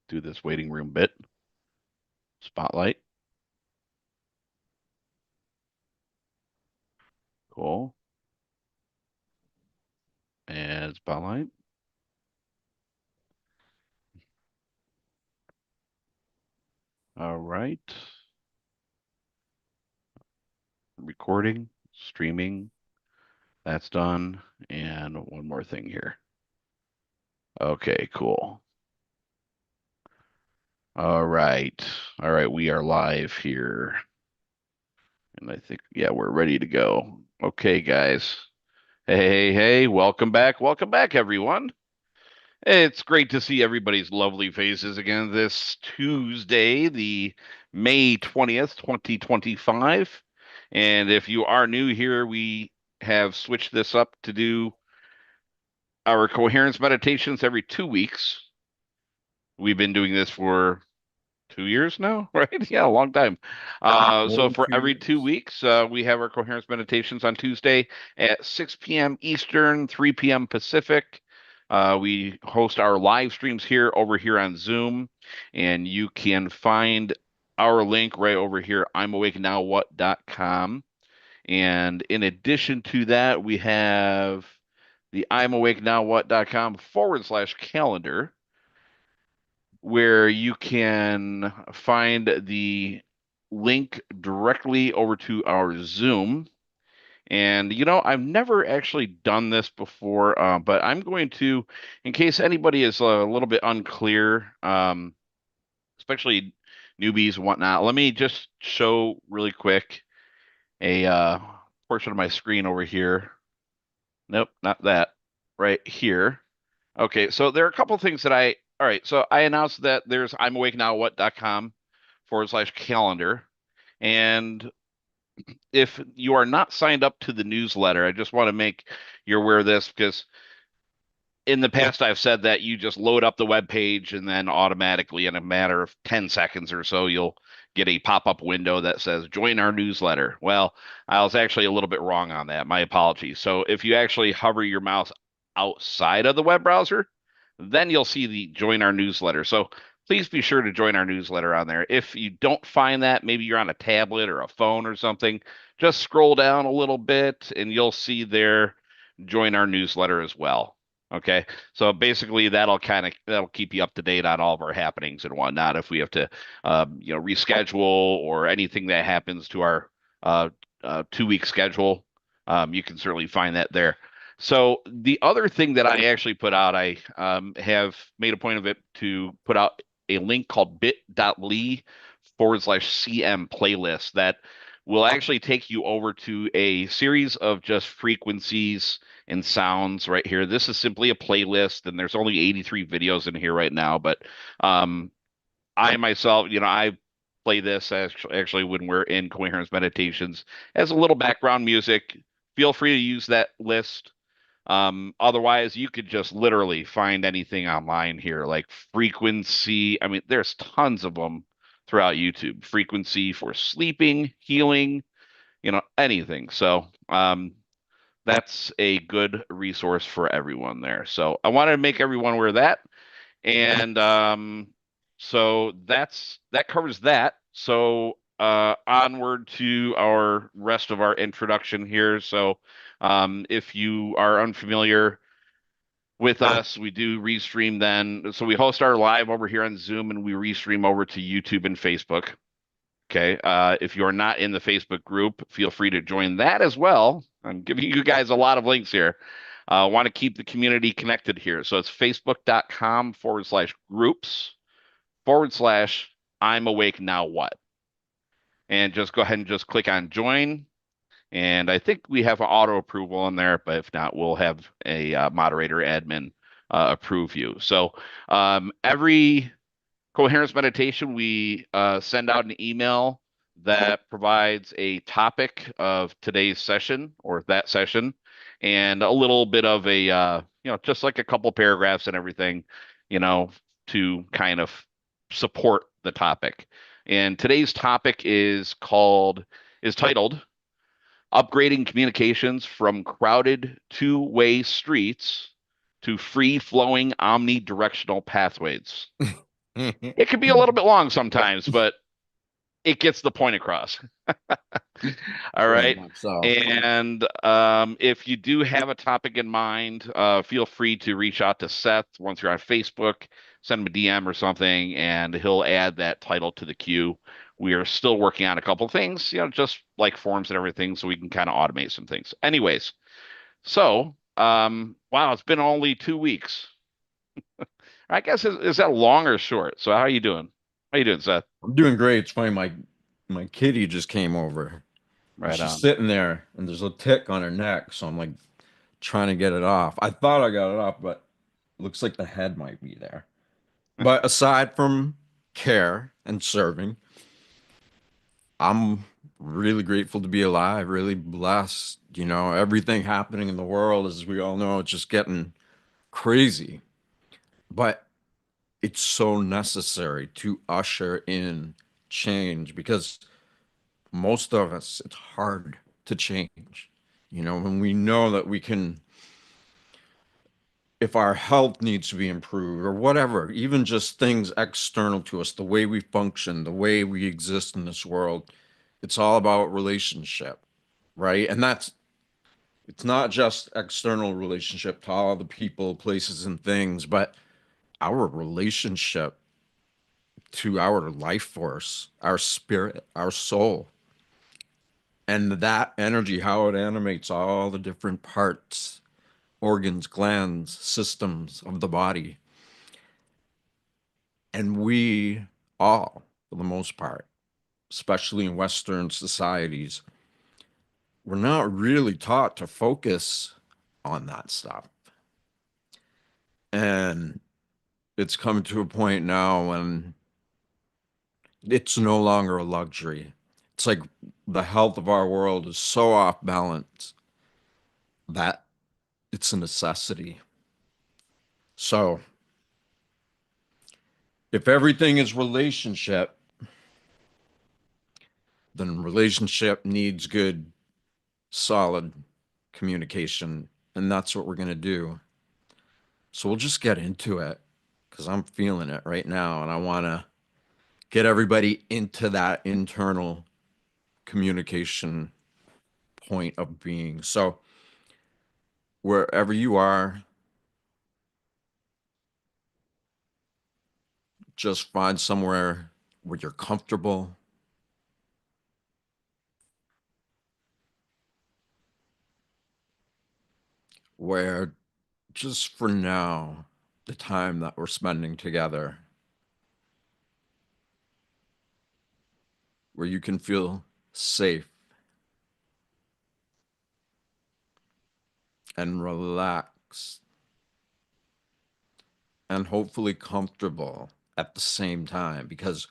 do this waiting room bit. Spotlight. Cool. And spotlight. All right. Recording, streaming. That's done. And one more thing here. Okay, cool. All right. All right, we are live here. And I think, yeah, we're ready to go. Okay, guys. Hey, welcome back. Welcome back, everyone. It's great to see everybody's lovely faces again this Tuesday, the May 20th, 2025. And if you are new here, we have switched this up to do our coherence meditations every 2 weeks. We've been doing this for 2 years now, right? Yeah, a long time. So Over for two every two years. weeks, we have our coherence meditations on Tuesday at 6 p.m. Eastern, 3 p.m. Pacific. We host our live streams here over here on Zoom, and you can find our link right over here, I'mAwakeNowWhat.com. And in addition to that, we have the I'mAwakeNowWhat.com /calendar where you can find the link directly over to our Zoom. And I've never actually done this before, but I'm going to, in case anybody is a little bit unclear, especially newbies and whatnot, let me just show really quick a portion of my screen over here. Nope, not that. Right here. Okay, so there are a couple things all right, so I announced that there's I'mAwakeNowWhat.com /calendar. And if you are not signed up to the newsletter, I just want to make you aware of this because in the past I've said that you just load up the web page and then automatically in a matter of 10 seconds or so you'll get a pop-up window that says join our newsletter. Well, I was actually a little bit wrong on that. My apologies. So if you actually hover your mouse outside of the web browser, then you'll see the join our newsletter. So please be sure to join our newsletter on there. If you don't find that, maybe you're on a tablet or a phone or something, just scroll down a little bit and you'll see there join our newsletter as well. Okay. So basically that'll keep you up to date on all of our happenings and whatnot. If we have to, reschedule or anything that happens to our uh, 2 week schedule, you can certainly find that there. So the other thing that I actually put out, I have made a point of it to put out a link called bit.ly/CM playlist that will actually take you over to a series of just frequencies and sounds right here. This is simply a playlist, and there's only 83 videos in here right now. But um, I myself, I play this actually when we're in coherence meditations as a little background music. Feel free to use that list. Otherwise, you could just literally find anything online here, like frequency. I mean, there's tons of them throughout YouTube. Frequency for sleeping, healing, anything. So, that's a good resource for everyone there. So I wanted to make everyone aware of that. And so that covers that. So onward to our rest of our introduction here. So if you are unfamiliar with us, we do restream then. So we host our live over here on Zoom and we restream over to YouTube and Facebook. Okay. If you're not in the Facebook group, feel free to join that as well. I'm giving you guys a lot of links here. Want to keep the community connected here. So it's facebook.com/groups/ I'm awake now what? And just go ahead and just click on join. And I think we have auto approval in there, but if not, we'll have a moderator admin approve you. So every coherence meditation, we send out an email that provides a topic of today's session or that session and a little bit of a, just like a couple paragraphs and everything, you know, to kind of support the topic. And today's topic is titled Upgrading Communications from Crowded Two-Way Streets to Free Flowing Omnidirectional Pathways. It can be a little bit long sometimes, but it gets the point across. All Very right. much so. And if you do have a topic in mind, feel free to reach out to Seth once you're on Facebook, send him a DM or something, and he'll add that title to the queue. We are still working on a couple things, just like forms and everything, so we can kind of automate some things. Anyways, so wow, it's been only 2 weeks. I guess is that long or short? So how are you doing? How you doing, Seth? I'm doing great. It's funny, my kitty just came over. And Right she's on. sitting there and there's a tick on her neck, so I'm like trying to get it off. I thought I got it off, but it looks like the head might be there. But aside from care and serving, I'm really grateful to be alive, really blessed. Everything happening in the world, as we all know, it's just getting crazy. But it's so necessary to usher in change because most of us, it's hard to change. When we know that we can, if our health needs to be improved or whatever, even just things external to us, the way we function, the way we exist in this world, it's all about relationship, right? And it's not just external relationship to all the people, places, and things, but our relationship to our life force, our spirit, our soul, and that energy, how it animates all the different parts, organs, glands, systems of the body. And we all, for the most part, especially in Western societies, we're not really taught to focus on that stuff. And it's come to a point now when it's no longer a luxury. It's like the health of our world is so off balance that it's a necessity. So, if everything is relationship, then relationship needs good, solid communication. And that's what we're going to do. So, we'll just get into it because I'm feeling it right now. And I want to get everybody into that internal communication point of being. So, wherever you are, just find somewhere where you're comfortable, where just for now, the time that we're spending together, where you can feel safe and relaxed and hopefully comfortable at the same time, because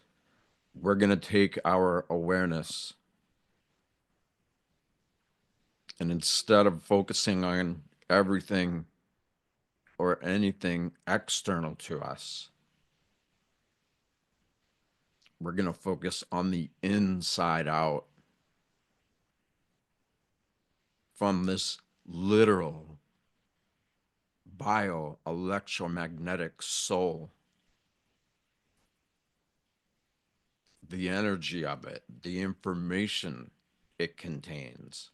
we're going to take our awareness and instead of focusing on everything or anything external to us, we're going to focus on the inside out from this literal bio electromagnetic soul, the energy of it, the information it contains.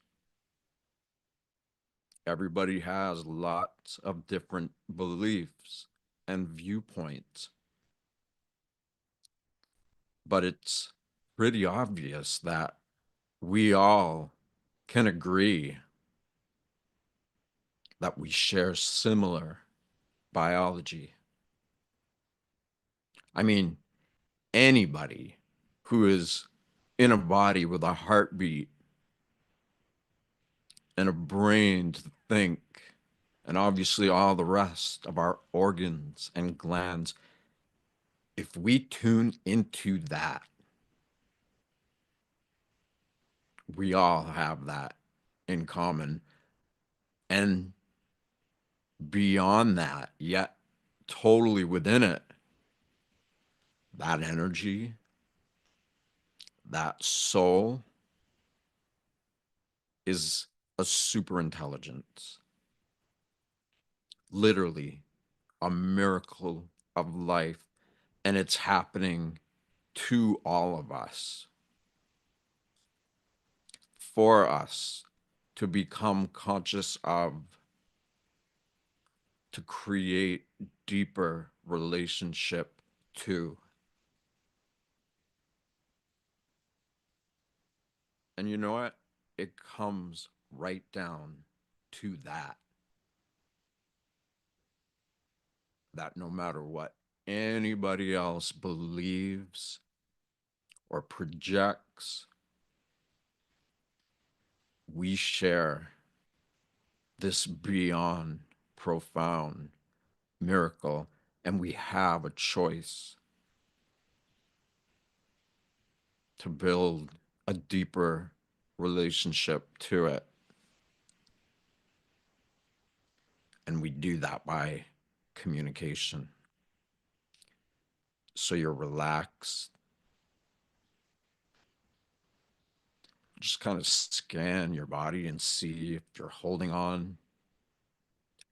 Everybody has lots of different beliefs and viewpoints, but it's pretty obvious that we all can agree that we share similar biology. I mean, anybody who is in a body with a heartbeat and a brain to think, and obviously all the rest of our organs and glands, if we tune into that, we all have that in common. And beyond that, yet totally within it, that energy, that soul is a super intelligence, literally a miracle of life And it's happening to all of us, for us to become conscious of, to create deeper relationship to. And you know what? It comes right down to that, that no matter what anybody else believes or projects, we share this beyond profound miracle, and we have a choice to build a deeper relationship to it. And we do that by communication. So you're relaxed. Just kind of scan your body and see if you're holding on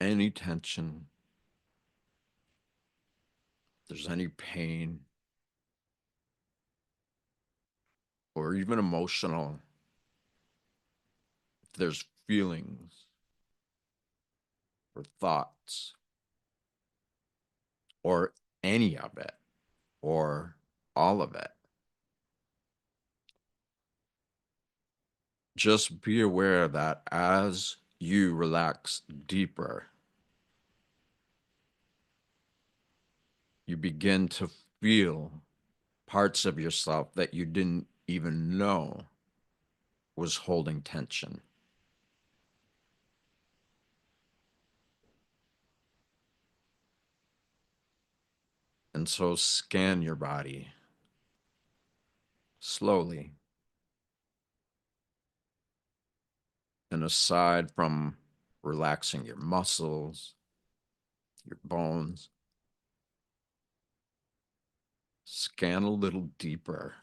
any tension, if there's any pain, or even emotional, if there's feelings or thoughts, or any of it, or all of it. Just be aware that as you relax deeper, you begin to feel parts of yourself that you didn't even know was holding tension. And so scan your body slowly. And aside from relaxing your muscles, your bones, scan a little deeper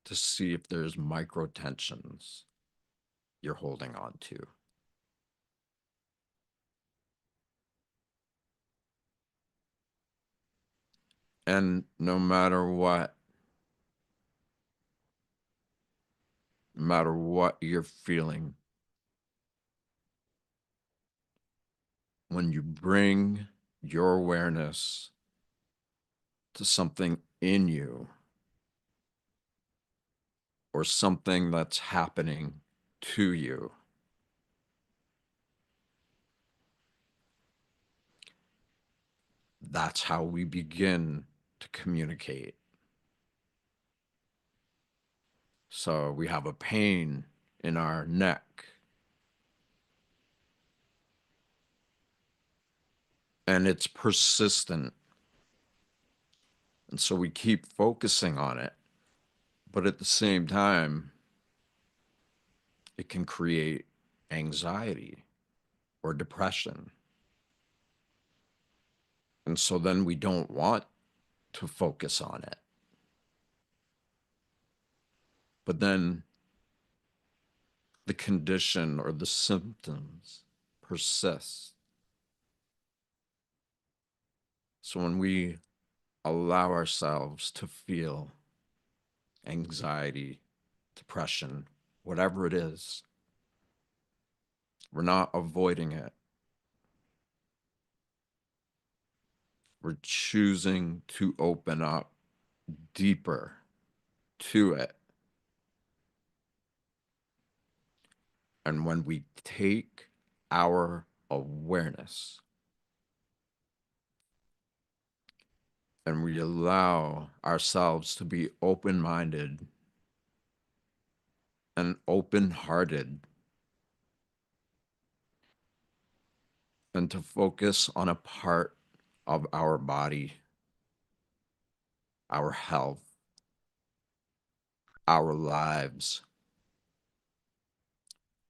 to see if there's micro tensions you're holding on to. And no matter what you're feeling, when you bring your awareness to something in you or something that's happening to you, that's how we begin to communicate. So we have a pain in our neck, and it's persistent. And so we keep focusing on it. But at the same time, it can create anxiety or depression. And so then we don't want to focus on it. But then the condition or the symptoms persist. So when we allow ourselves to feel anxiety, depression, whatever it is, we're not avoiding it. We're choosing to open up deeper to it. And when we take our awareness and we allow ourselves to be open-minded and open-hearted and to focus on a part of our body, our health, our lives,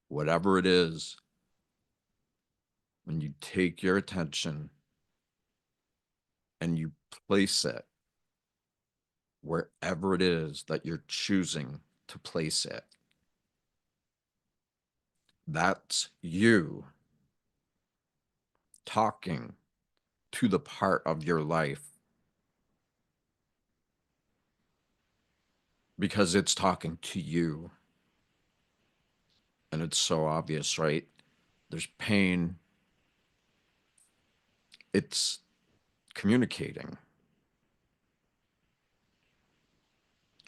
whatever it is, when you take your attention and you place it wherever it is that you're choosing to place it, that's you talking to the part of your life because it's talking to you. And it's so obvious, right? There's pain. It's communicating.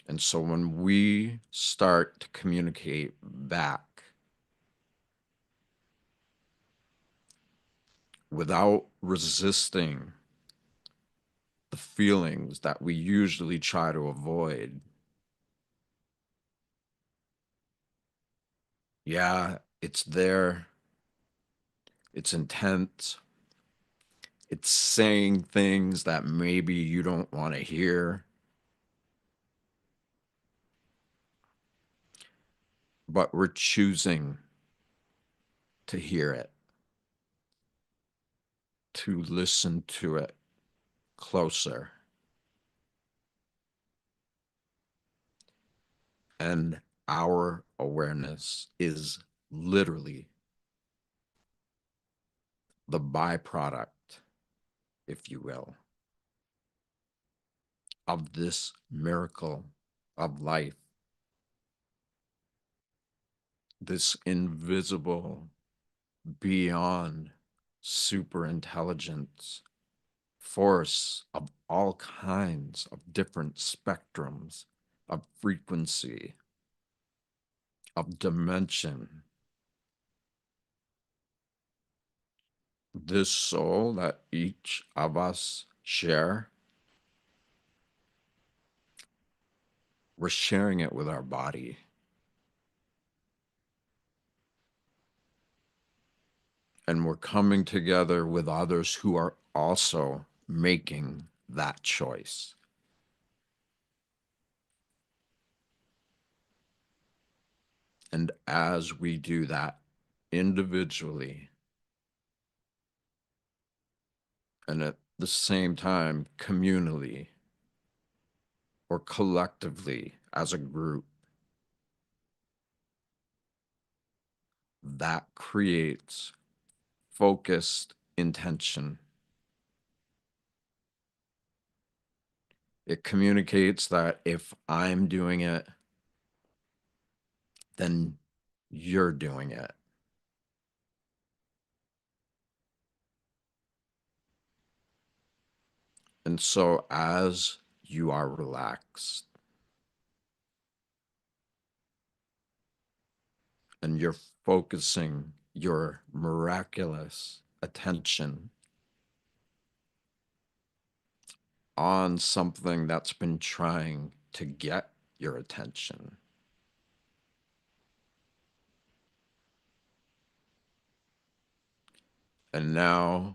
And so when we start to communicate back without resisting the feelings that we usually try to avoid, yeah, it's there. It's intense. It's saying things that maybe you don't want to hear, but we're choosing to hear it, to listen to it closer. And our awareness is literally the byproduct, if you will, of this miracle of life, this invisible, beyond super intelligence force of all kinds of different spectrums of frequency, of dimension. This soul that each of us share, we're sharing it with our body. And we're coming together with others who are also making that choice. And as we do that individually and at the same time communally or collectively as a group, that creates focused intention. It communicates that if I'm doing it, then you're doing it. And so as you are relaxed and you're focusing your miraculous attention on something that's been trying to get your attention, and now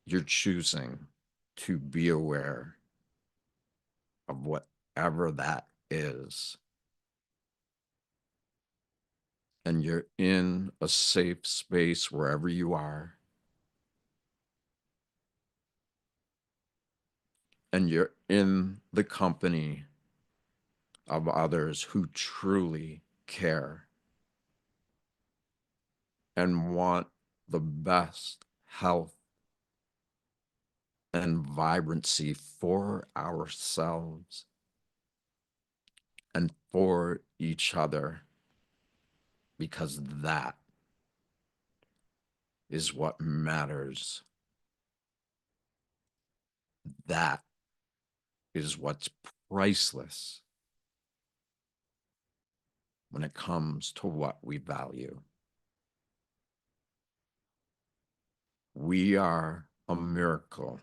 you're choosing to be aware of whatever that is. And you're in a safe space wherever you are. And you're in the company of others who truly care and want the best health and vibrancy for ourselves and for each other, because that is what matters. That is what's priceless when it comes to what we value. We are a miracle,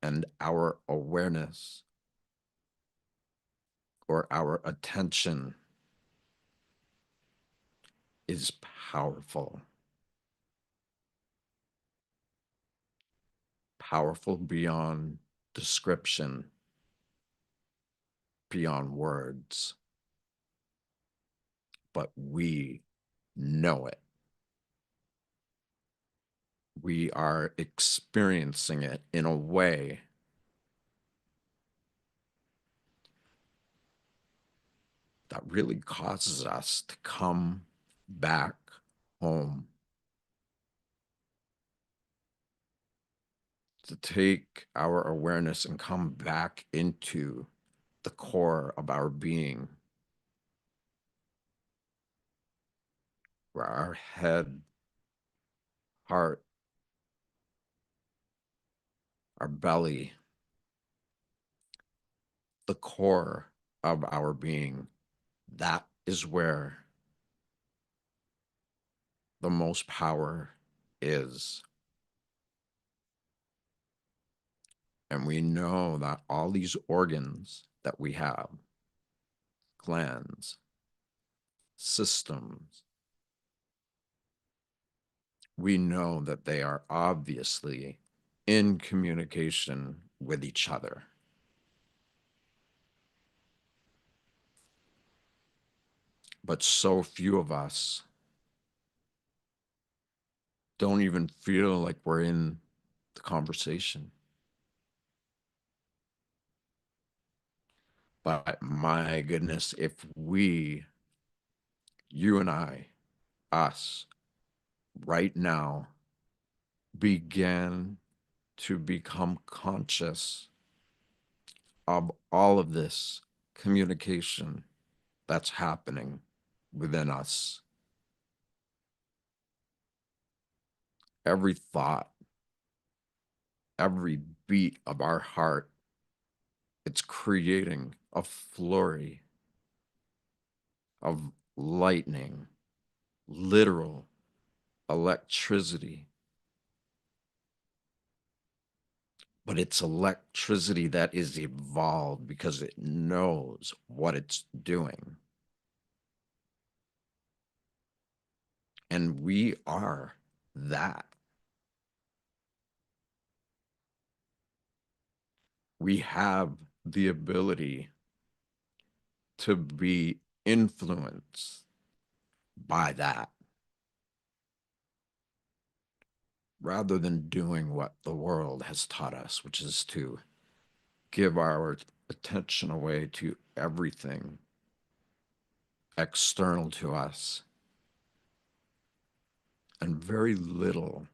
and our awareness or our attention is powerful, powerful beyond description, beyond words, but we know it. We are experiencing it in a way that really causes us to come back home to take our awareness and come back into the core of our being, where our head, heart, our belly, the core of our being, that is where the most power is. And we know that all these organs that we have, glands, systems, we know that they are obviously in communication with each other. But so few of us don't even feel like we're in the conversation. But my goodness, if we, you and I, us, right now, began to become conscious of all of this communication that's happening within us, every thought, every beat of our heart, it's creating a flurry of lightning, literal electricity. But it's electricity that is evolved because it knows what it's doing. And we are that. We have the ability to be influenced by that rather than doing what the world has taught us, which is to give our attention away to everything external to us and very little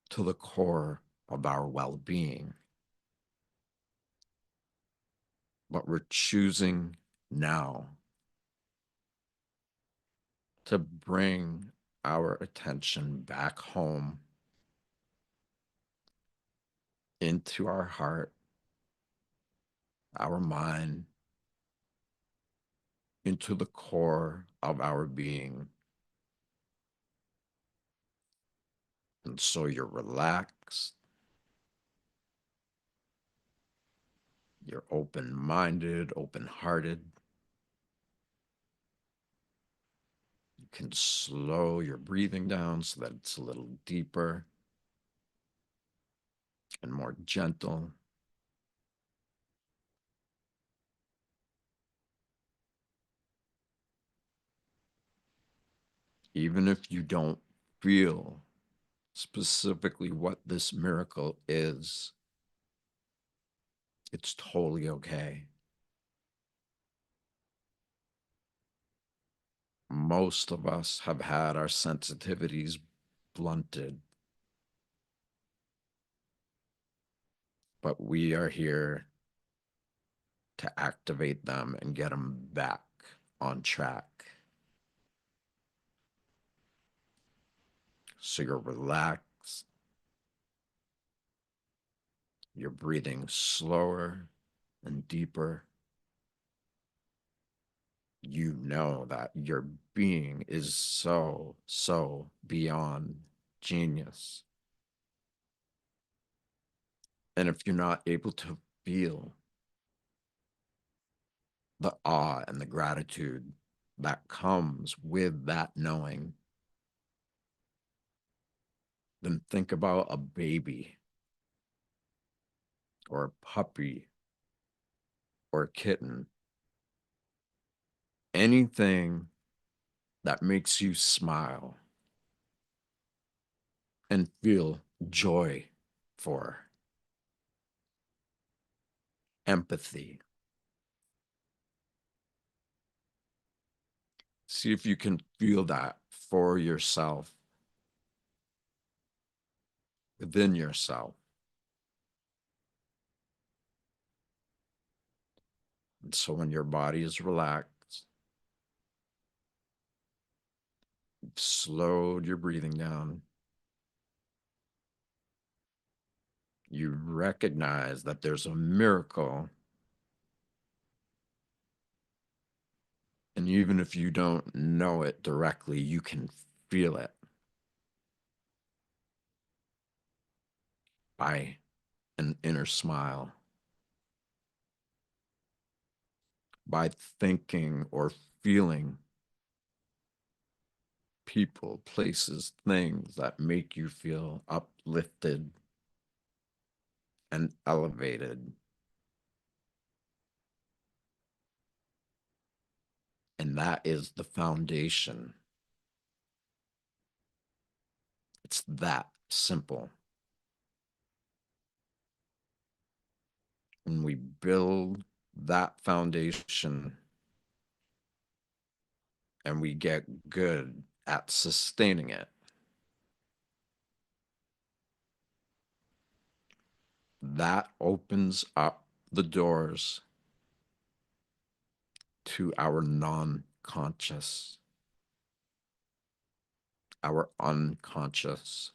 to the core of our well being. But we're choosing now to bring our attention back home into our heart, our mind, into the core of our being. And so you're relaxed, you're open minded, open hearted. You can slow your breathing down so that it's a little deeper and more gentle. Even if you don't feel specifically what this miracle is, it's totally okay. Most of us have had our sensitivities blunted, but we are here to activate them and get them back on track. So you're relaxed, you're breathing slower and deeper. You know that your being is so, so beyond genius. And if you're not able to feel the awe and the gratitude that comes with that knowing, then think about a baby or a puppy or a kitten. Anything that makes you smile and feel joy for, empathy. See if you can feel that for yourself, within yourself. And so when your body is relaxed, you've slowed your breathing down, you recognize that there's a miracle. And even if you don't know it directly, you can feel it by an inner smile, by thinking or feeling people, places, things that make you feel uplifted and elevated. And that is the foundation. It's that simple. When we build that foundation and we get good at sustaining it, that opens up the doors to our non-conscious, our unconscious.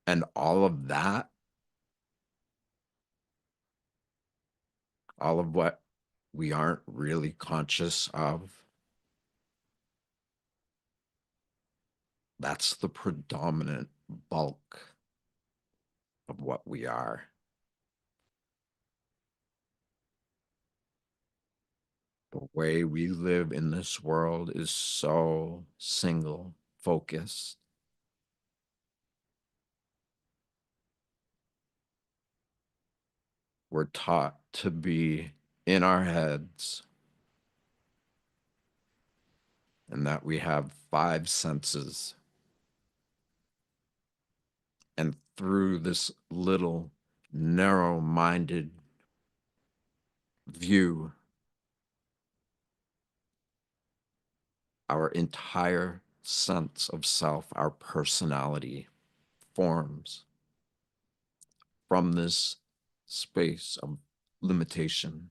And all of that, all of what we aren't really conscious of, that's the predominant bulk of what we are. The way we live in this world is so single focused. We're taught to be in our heads and that we have five senses. And through this little narrow minded view, our entire sense of self, our personality forms from this space of limitation.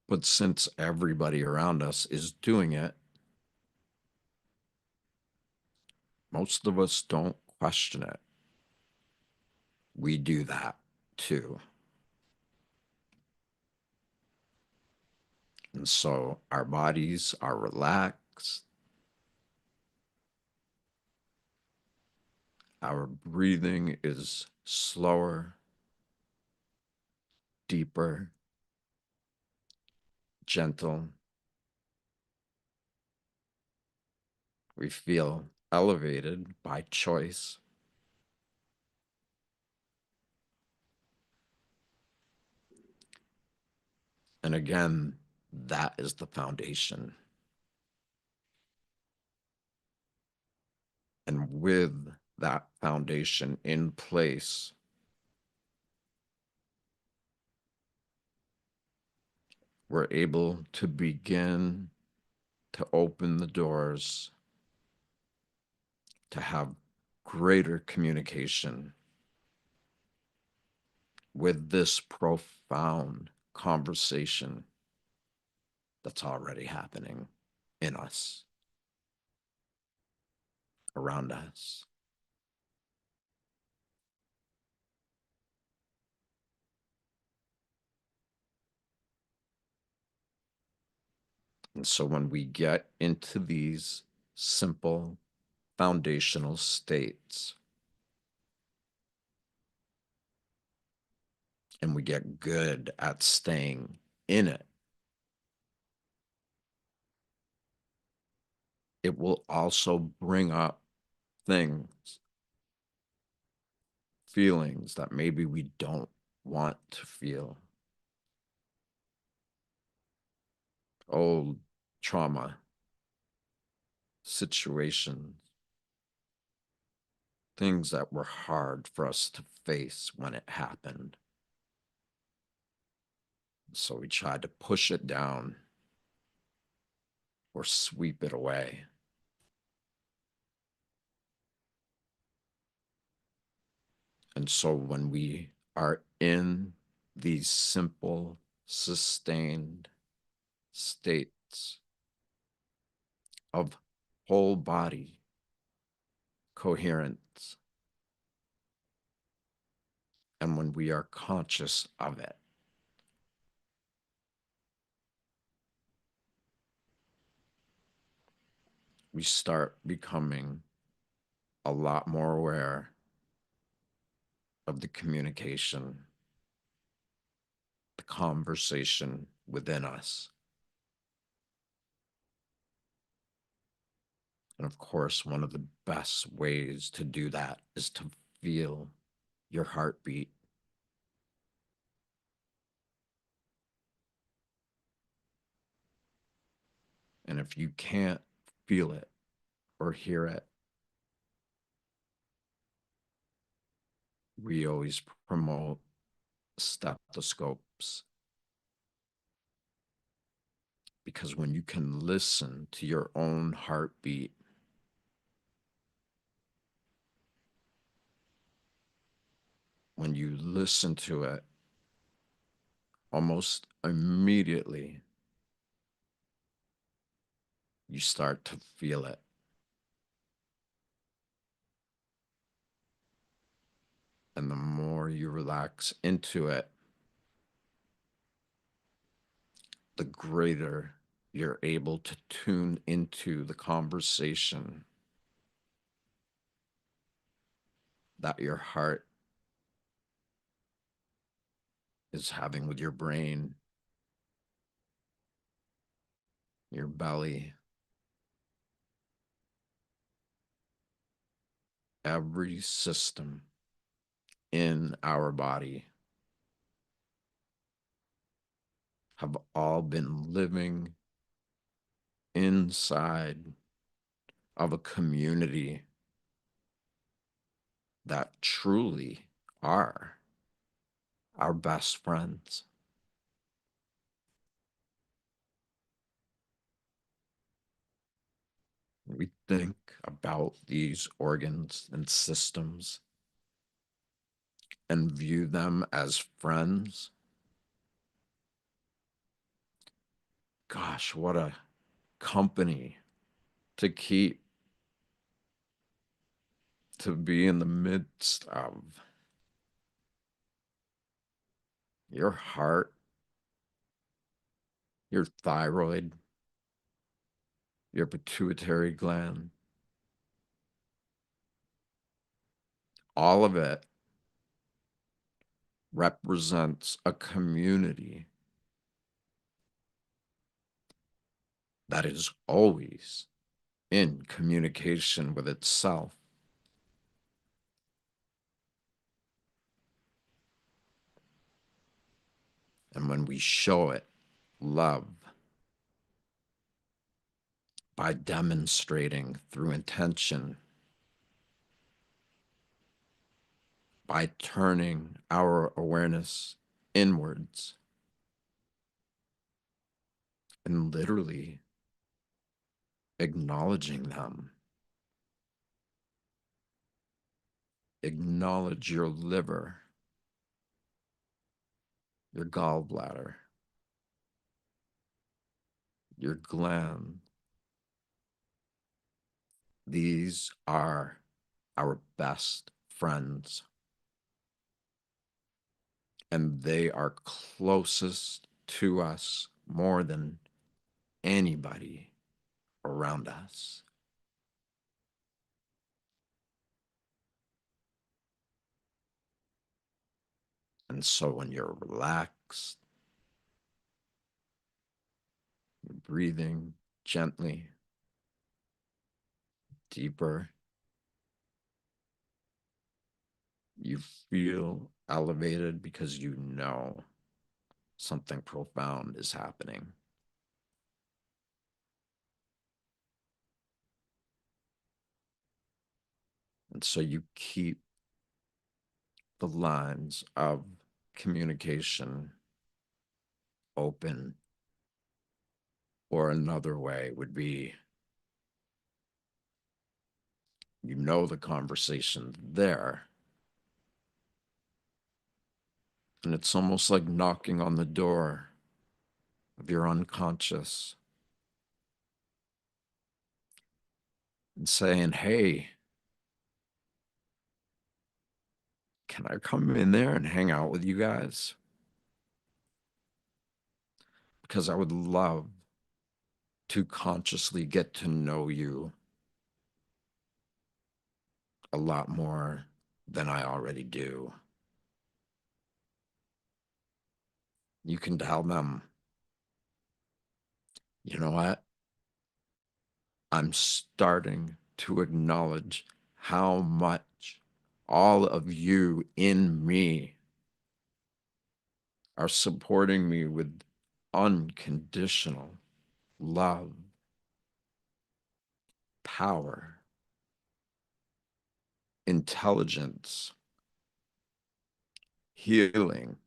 But since everybody around us is doing it, most of us don't question it. We do that too. And so our bodies are relaxed, our breathing is slower, deeper, gentle. We feel elevated by choice. And again, that is the foundation. And with that foundation in place, we're able to begin to open the doors to have greater communication with this profound conversation that's already happening in us, around us. And so when we get into these simple foundational states and we get good at staying in it, it will also bring up things, feelings that maybe we don't want to feel. Old trauma, situations, things that were hard for us to face when it happened. So we tried to push it down or sweep it away. And so when we are in these simple, sustained states of whole body coherence, and when we are conscious of it, we start becoming a lot more aware of the communication, the conversation within us. And of course, one of the best ways to do that is to feel your heartbeat. And if you can't feel it or hear it, we always promote stethoscopes, because when you can listen to your own heartbeat, when you listen to it, almost immediately you start to feel it. And the more you relax into it, the greater you're able to tune into the conversation that your heart is having with your brain, your belly. Every system in our body have all been living inside of a community that truly are our best friends. We think about these organs and systems and view them as friends. Gosh, what a company to keep, to be in the midst of. Your heart, your thyroid, your pituitary gland, all of it represents a community that is always in communication with itself. And when we show it love by demonstrating through intention, by turning our awareness inwards and literally acknowledging them. Acknowledge your liver, your gallbladder, your gland. These are our best friends, and they are closest to us more than anybody around us. And so when you're relaxed, you're breathing gently, deeper, you feel elevated because you know something profound is happening. And so you keep the lines of communication open. Or another way would be, you know, the conversation there, And it's almost like knocking on the door of your unconscious and saying, hey, can I come in there and hang out with you guys? Because I would love to consciously get to know you a lot more than I already do. You can tell them, you know what? I'm starting to acknowledge how much all of you in me are supporting me with unconditional love, power, intelligence, healing,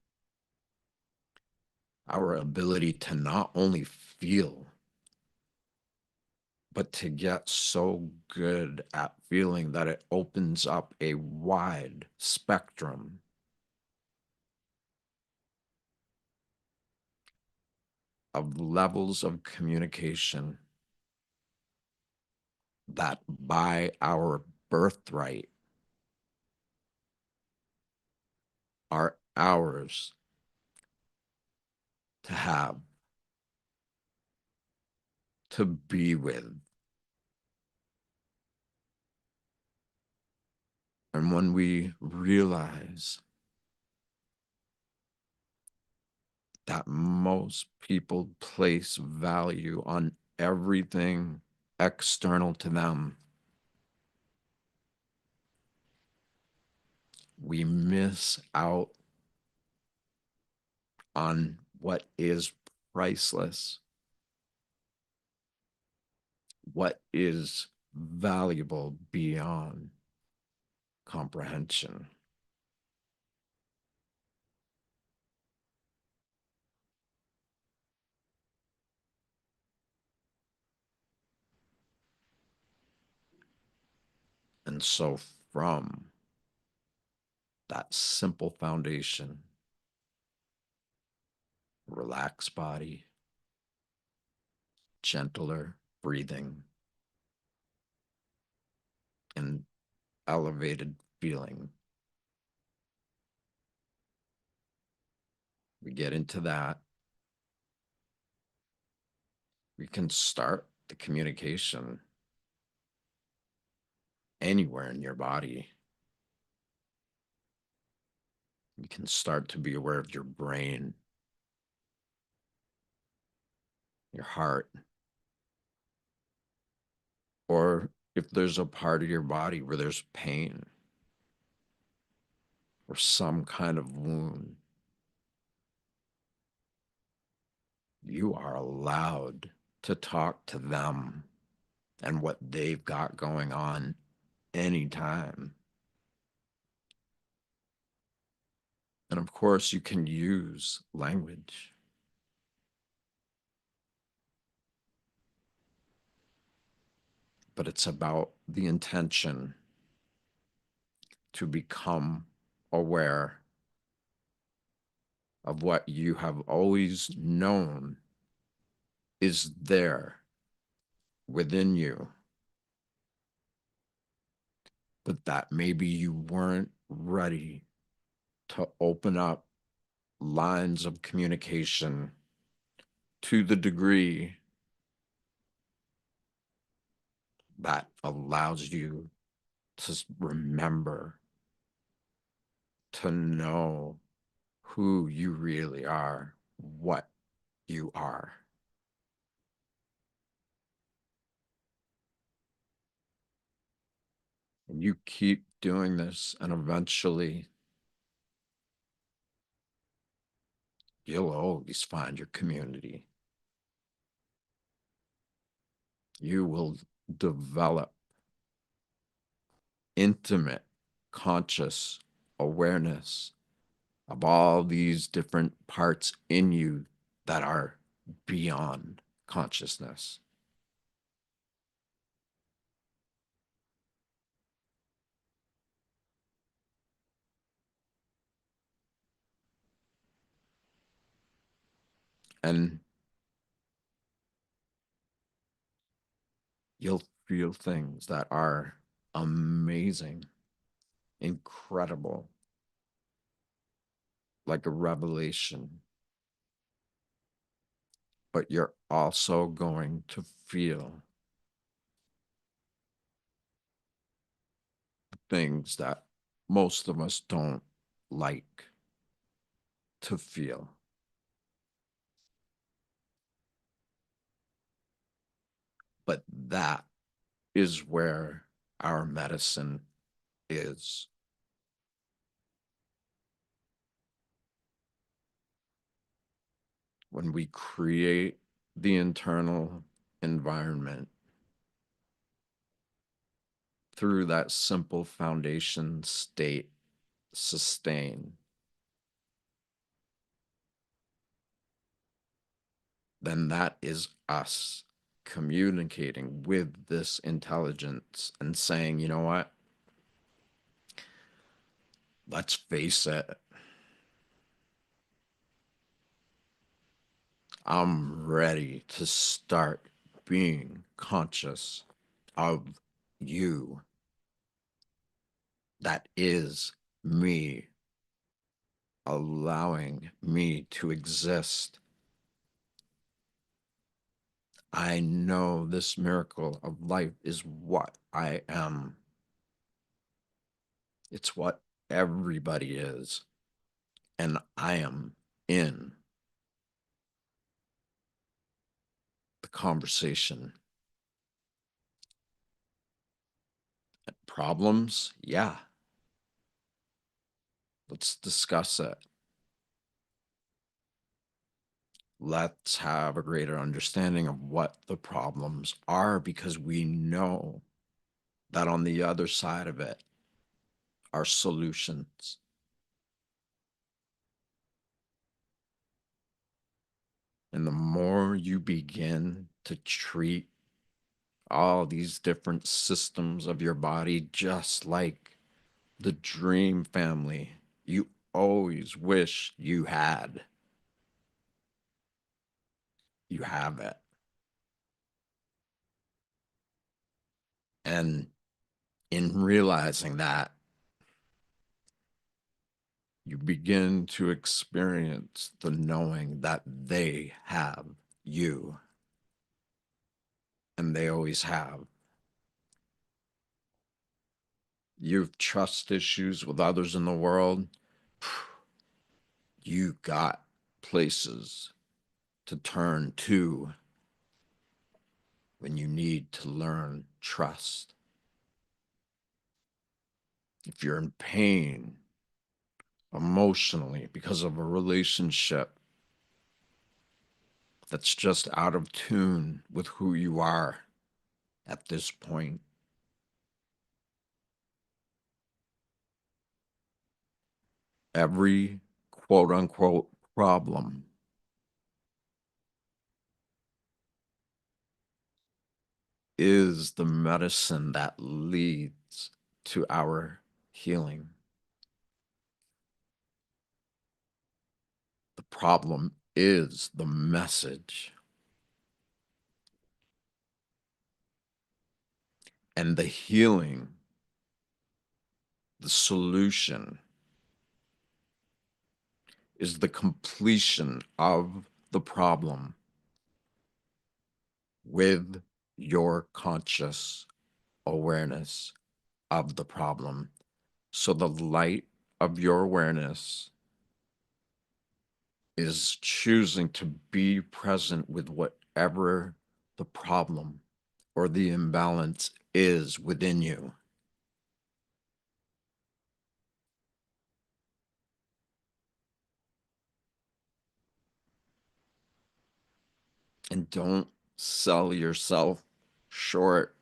our ability to not only feel, but to get so good at feeling that it opens up a wide spectrum of levels of communication that by our birthright are ours to have, to be with. And when we realize that most people place value on everything external to them, we miss out on what is priceless, what is valuable beyond comprehension. And so, from that simple foundation, relaxed body, gentler breathing, and elevated feeling, we get into that. We can start the communication anywhere in your body. You can start to be aware of your brain, your heart, or if there's a part of your body where there's pain or some kind of wound, you are allowed to talk to them and what they've got going on anytime. And of course, you can use language, but it's about the intention to become aware of what you have always known is there within you, but that maybe you weren't ready to open up lines of communication to the degree that allows you to remember, to know who you really are, what you are. And you keep doing this, and eventually you'll always find your community. You will develop intimate, conscious awareness of all these different parts in you that are beyond consciousness. And you'll feel things that are amazing, incredible, like a revelation. But you're also going to feel things that most of us don't like to feel. But that is where our medicine is. When we create the internal environment through that simple foundation state, sustain, then that is us communicating with this intelligence and saying, you know what? Let's face it. I'm ready to start being conscious of you. That is me, allowing me to exist. I know this miracle of life is what I am. It's what everybody is. And I am in the conversation. Problems? Yeah. Let's discuss it. Let's have a greater understanding of what the problems are because we know that on the other side of it are solutions. And the more you begin to treat all these different systems of your body just like the dream family you always wish you had, you have it. And in realizing that, you begin to experience the knowing that they have you, and they always have. You've trust issues with others in the world. You got places to turn to when you need to learn trust. If you're in pain emotionally because of a relationship that's just out of tune with who you are at this point, every quote unquote problem is the medicine that leads to our healing. The problem is the message. And the healing, the solution, is the completion of the problem with your conscious awareness of the problem. So the light of your awareness is choosing to be present with whatever the problem or the imbalance is within you. And don't sell yourself short.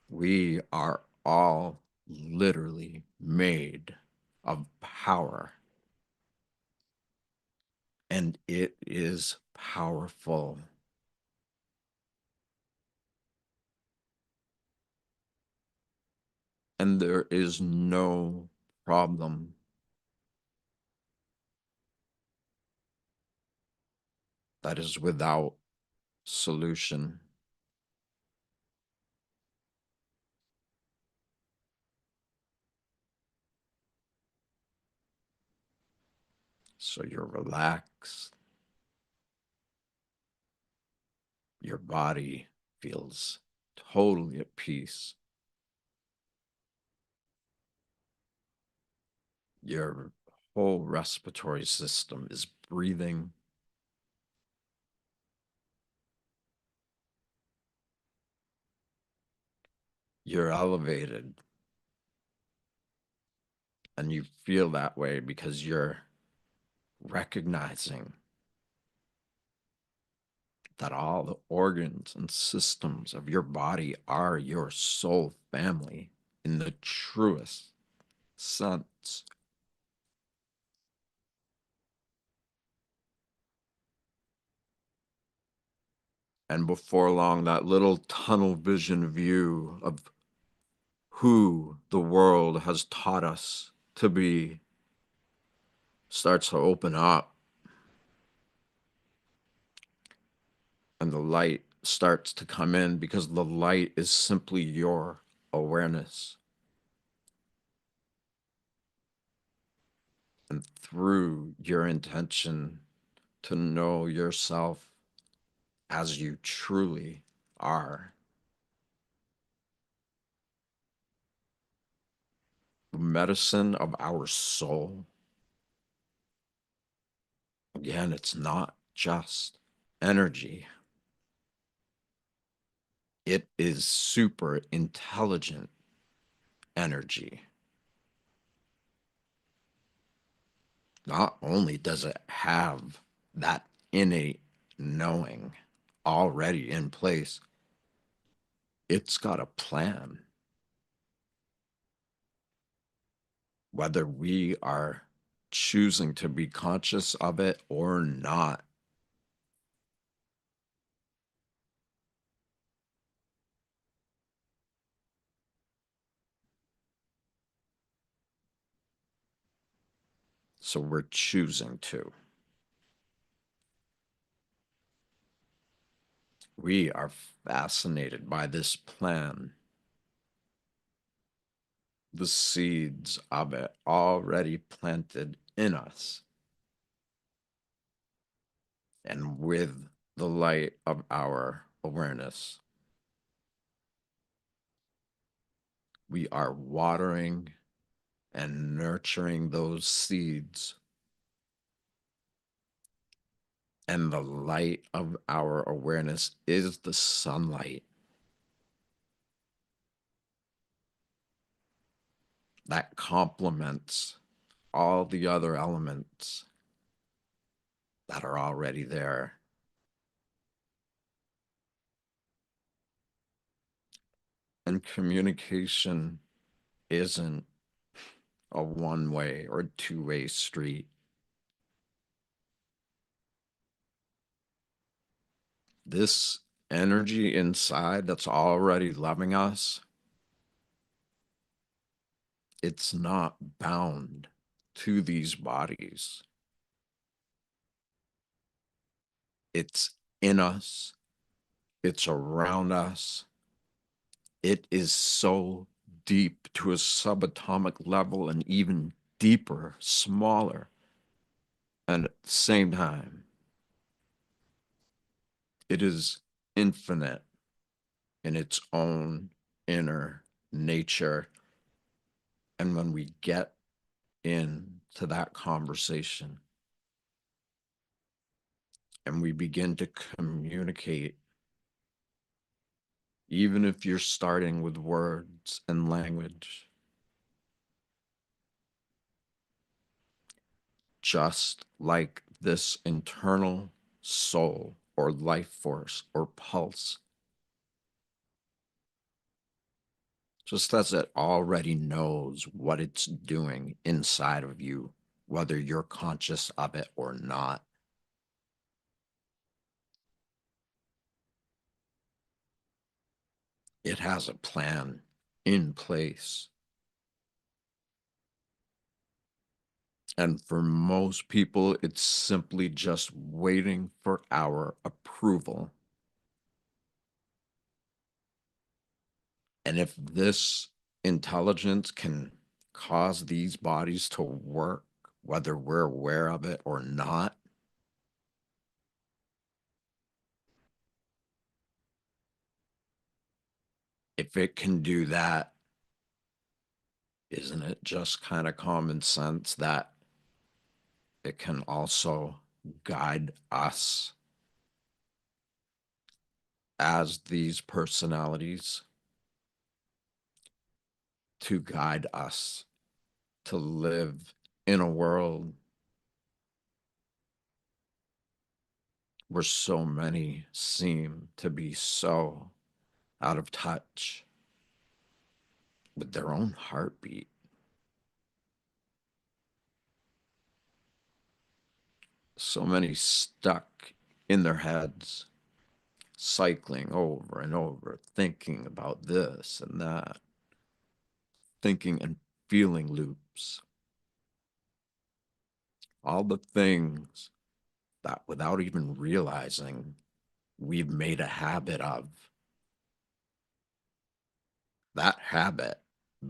We are all literally made of power, and it is powerful. And there is no problem that is without solution. So you're relaxed. Your body feels totally at peace. Your whole respiratory system is breathing. You're elevated, and you feel that way because you're recognizing that all the organs and systems of your body are your soul family in the truest sense. And before long, that little tunnel vision view of who the world has taught us to be starts to open up, and the light starts to come in because the light is simply your awareness. And through your intention to know yourself as you truly are, the medicine of our soul, again, it's not just energy. It is super intelligent energy. Not only does it have that innate knowing already in place, it's got a plan. Whether we are choosing to be conscious of it or not, so we're choosing to. We are fascinated by this plan, the seeds of it already planted in us. And with the light of our awareness, we are watering and nurturing those seeds. And the light of our awareness is the sunlight that complements all the other elements that are already there. And communication isn't a one-way or two-way street. This energy inside that's already loving us, it's not bound to these bodies. It's in us, it's around us. It is so deep to a subatomic level and even deeper, smaller. And at the same time, it is infinite in its own inner nature. And when we get into that conversation and we begin to communicate, even if you're starting with words and language, just like this internal soul or life force or pulse, just as it already knows what it's doing inside of you, whether you're conscious of it or not. It has a plan in place. And for most people, it's simply just waiting for our approval. And if this intelligence can cause these bodies to work, whether we're aware of it or not, if it can do that, isn't it just kind of common sense that it can also guide us as these personalities, to guide us to live in a world where so many seem to be so out of touch with their own heartbeat? So many stuck in their heads, cycling over and over, thinking about this and that, thinking and feeling loops, all the things that without even realizing we've made a habit of. That habit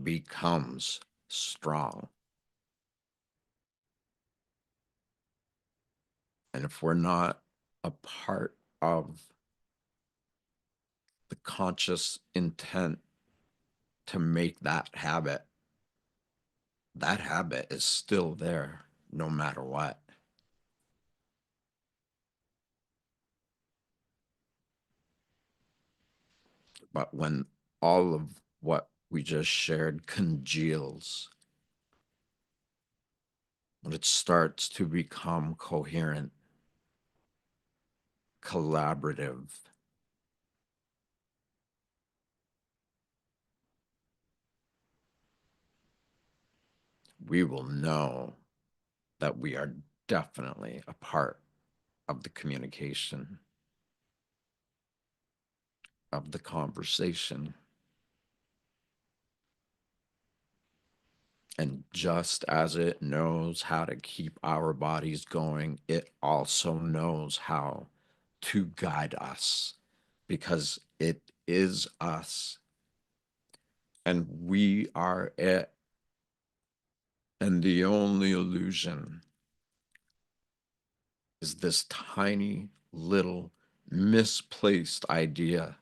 becomes strong. And if we're not a part of the conscious intent to make that habit is still there no matter what. But when all of what we just shared congeals, when it starts to become coherent, collaborative, we will know that we are definitely a part of the communication, of the conversation. And just as it knows how to keep our bodies going, it also knows how to guide us because it is us and we are it. And the only illusion is this tiny little misplaced idea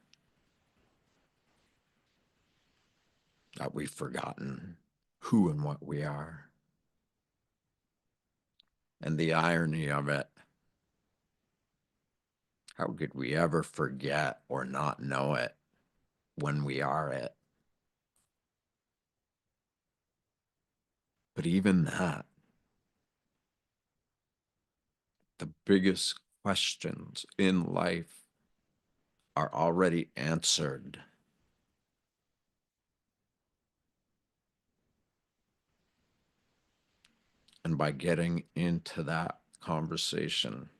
that we've forgotten who and what we are. And the irony of it, how could we ever forget or not know it when we are it? But even that, the biggest questions in life are already answered. And by getting into that conversation,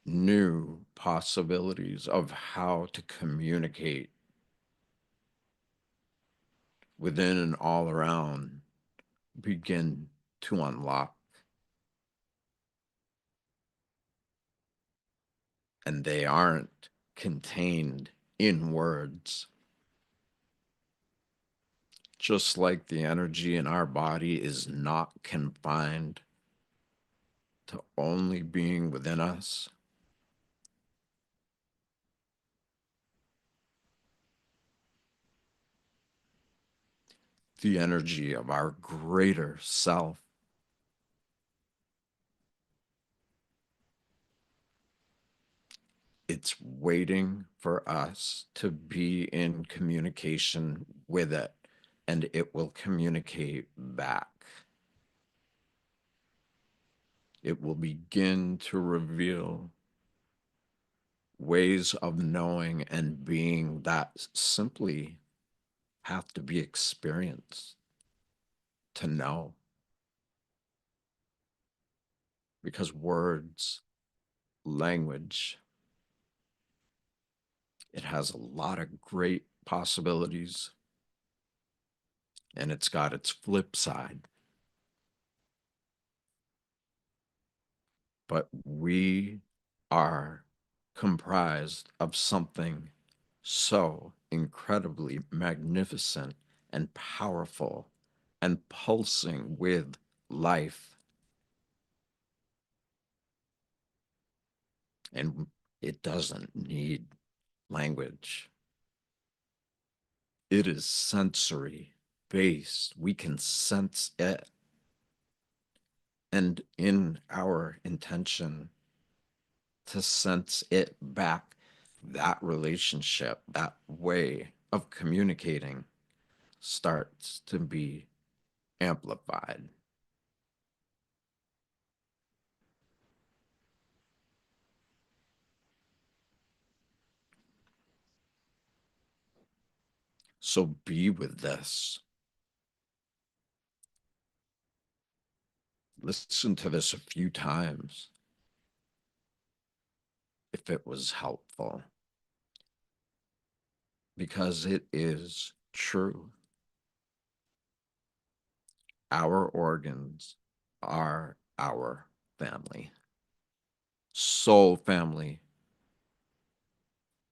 new possibilities of how to communicate within and all around begin to unlock. And they aren't contained in words. Just like the energy in our body is not confined to only being within us, the energy of our greater self, it's waiting for us to be in communication with it, and it will communicate back. It will begin to reveal ways of knowing and being that simply have to be experienced to know. Because words, language, it has a lot of great possibilities, and it's got its flip side. But we are comprised of something so incredibly magnificent and powerful and pulsing with life. And it doesn't need language. It is sensory based. We can sense it. And in our intention to sense it back, that relationship, that way of communicating starts to be amplified. So be with this. Listen to this a few times if it was helpful, because it is true. Our organs are our family, soul family,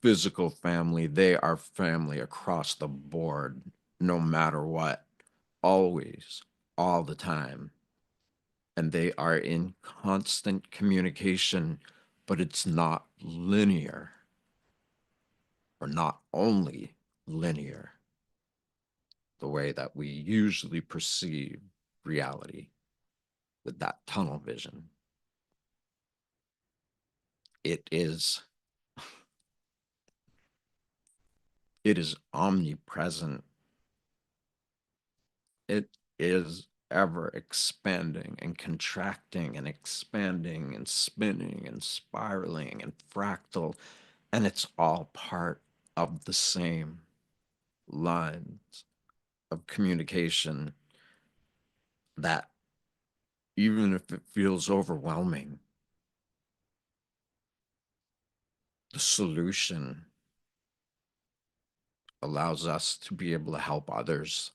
physical family. They are family across the board, no matter what, always, all the time. And they are in constant communication, but it's not linear, or not only linear, the way that we usually perceive reality with that tunnel vision. It is it is omnipresent. It is ever expanding and contracting and expanding and spinning and spiraling and fractal, and it's all part of the same lines of communication that, even if it feels overwhelming, the solution allows us to be able to help others.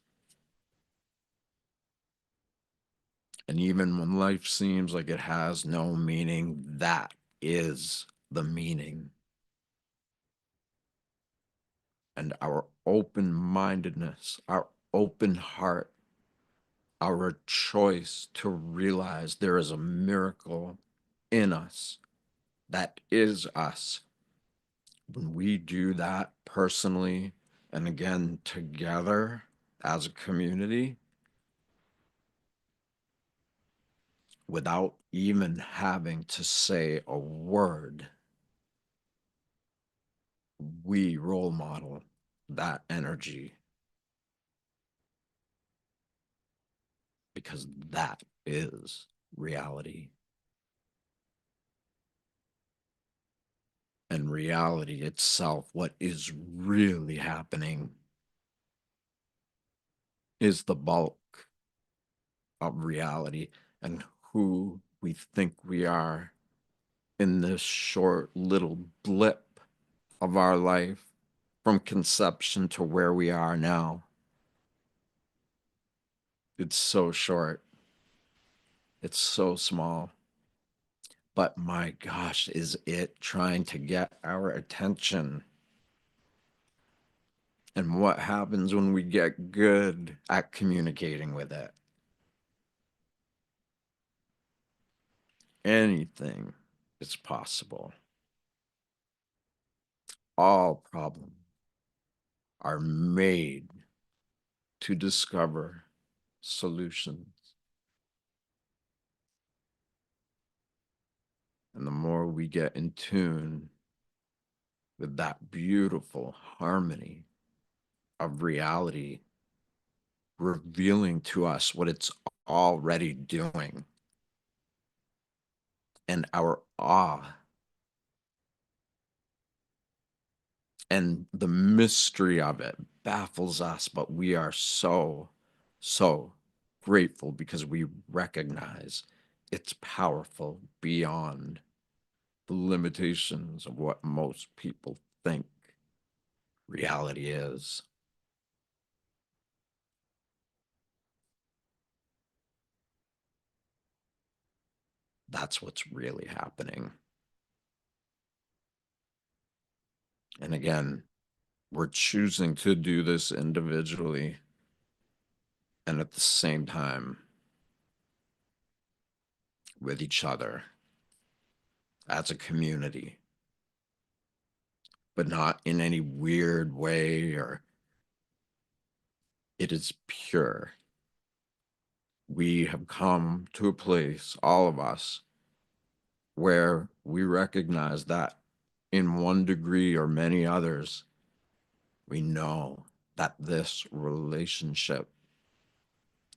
And even when life seems like it has no meaning, that is the meaning. And our open mindedness, our open heart, our choice to realize there is a miracle in us that is us. When we do that personally and again together as a community, without even having to say a word, we role model that energy, because that is reality. And reality itself, what is really happening, is the bulk of reality and who we think we are in this short little blip of our life from conception to where we are now. It's so short, it's so small. But my gosh, is it trying to get our attention? And what happens when we get good at communicating with it? Anything is possible. All problems are made to discover solutions. And the more we get in tune with that beautiful harmony of reality, revealing to us what it's already doing, and our awe and the mystery of it baffles us, but we are so, so grateful because we recognize it's powerful beyond the limitations of what most people think reality is. That's what's really happening. And again, we're choosing to do this individually and at the same time with each other as a community, but not in any weird way, or it is pure. We have come to a place, all of us, where we recognize that in one degree or many others, we know that this relationship,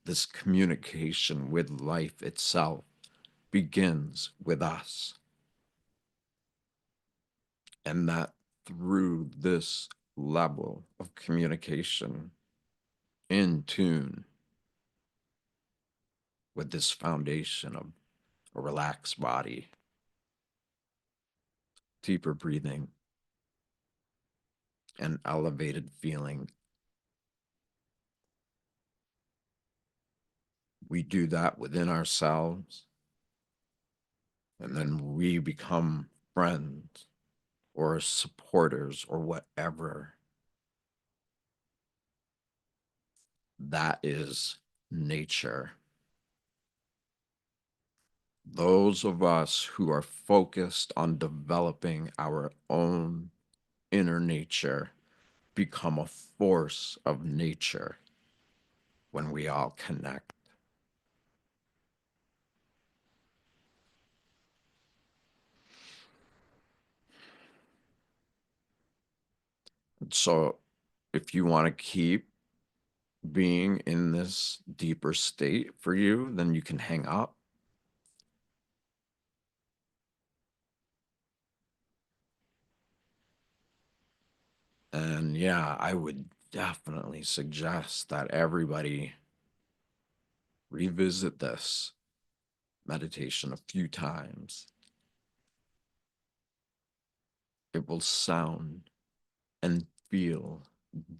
this communication with life itself, begins with us. And that through this level of communication, in tune with this foundation of a relaxed body, deeper breathing, and elevated feeling, we do that within ourselves, and then we become friends or supporters or whatever. That is nature. Those of us who are focused on developing our own inner nature become a force of nature when we all connect. So, if you want to keep being in this deeper state for you, then you can hang up. And yeah, I would definitely suggest that everybody revisit this meditation a few times. It will sound and feel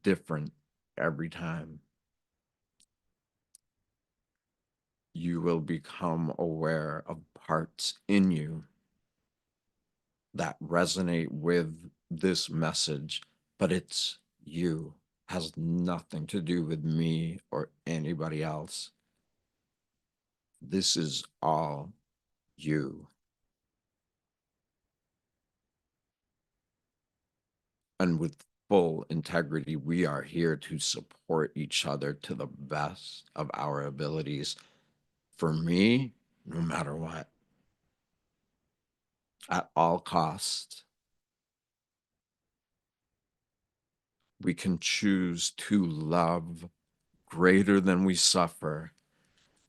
different every time. You will become aware of parts in you that resonate with this message, but it's you, has nothing to do with me or anybody else. This is all you. And with full integrity, we are here to support each other to the best of our abilities. For me, no matter what, at all costs, we can choose to love greater than we suffer.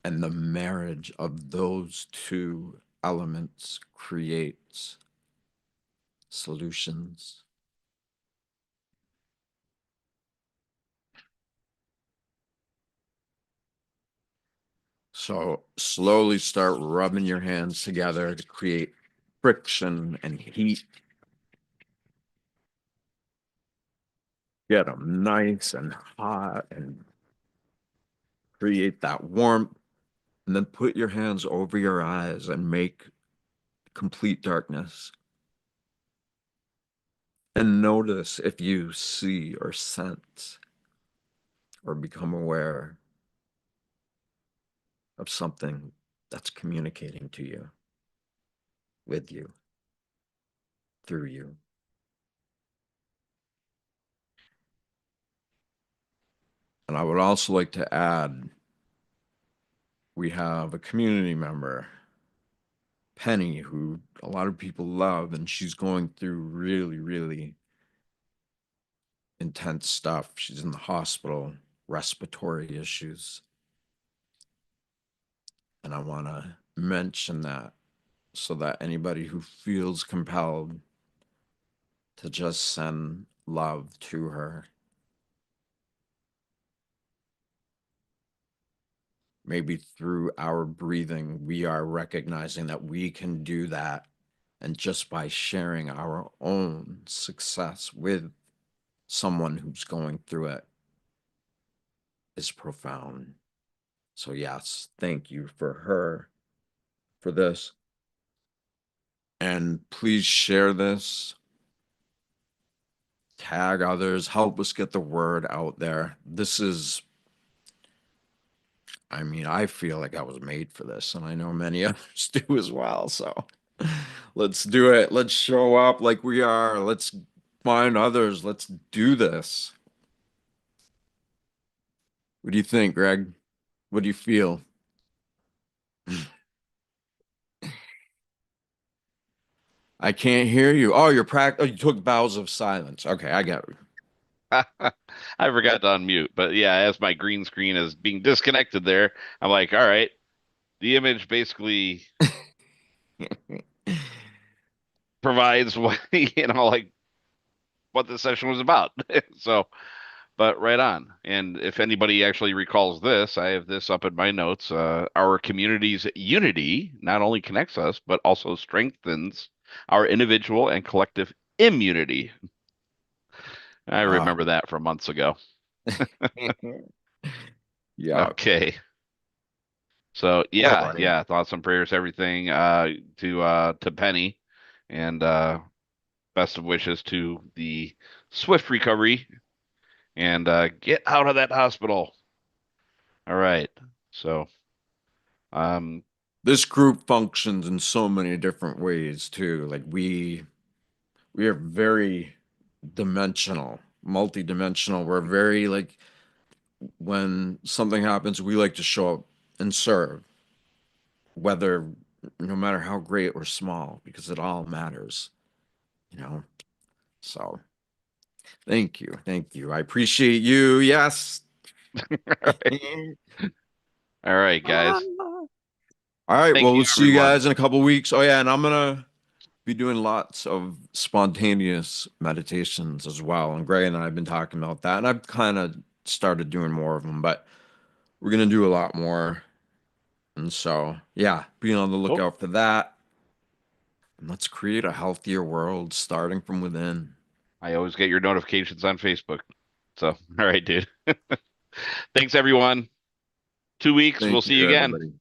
And the marriage of those two elements creates solutions. So slowly start rubbing your hands together to create friction and heat. Get them nice and hot and create that warmth. And then put your hands over your eyes and make complete darkness. And notice if you see or sense or become aware of something that's communicating to you, with you, through you. And I would also like to add, we have a community member, Penny, who a lot of people love, and she's going through really, really intense stuff. She's in the hospital, respiratory issues. And I want to mention that so that anybody who feels compelled to just send love to her, maybe through our breathing, we are recognizing that we can do that. And just by sharing our own success with someone who's going through it is profound. So, yes, thank you for her for this. And please share this, tag others, help us get the word out there. This is, I mean, I feel like I was made for this, and I know many others do as well. So let's do it. Let's show up like we are. Let's find others. Let's do this. What do you think, Greg? What do you feel? I can't hear you. Oh, oh, you took vows of silence. Okay, I get I forgot to unmute, but yeah, as my green screen is being disconnected there, I'm like, all right, the image basically it. provides what like what the session was about. So, but right on. And if anybody actually recalls this, I have this up in my notes. Our community's unity not only connects us, but also strengthens our individual and collective immunity. I Ah, remember that from months ago. yeah. Okay. So All yeah, right. yeah, thoughts and prayers, everything to Penny, and best of wishes to the swift recovery and get out of that hospital. All right. So um This group functions in so many different ways too. Like we are very dimensional, multi-dimensional. We're very like when something happens, we like to show up and serve, whether no matter how great or small, because it all matters, you know. So thank you. Thank you. I appreciate you. Yes. all right, guys. All right. Thank Well, you, we'll see you everyone. guys in a couple weeks. Oh, yeah. And I'm gonna be doing lots of spontaneous meditations as well. And Gray and I have been talking about that. And I've kind of started doing more of them, but we're gonna do a lot more. And so, yeah, be on the Cool. lookout for that. And let's create a healthier world starting from within. I always get your notifications on Facebook. So, all right, dude. Thanks, everyone. 2 weeks. We'll Thank see you you, again. everybody.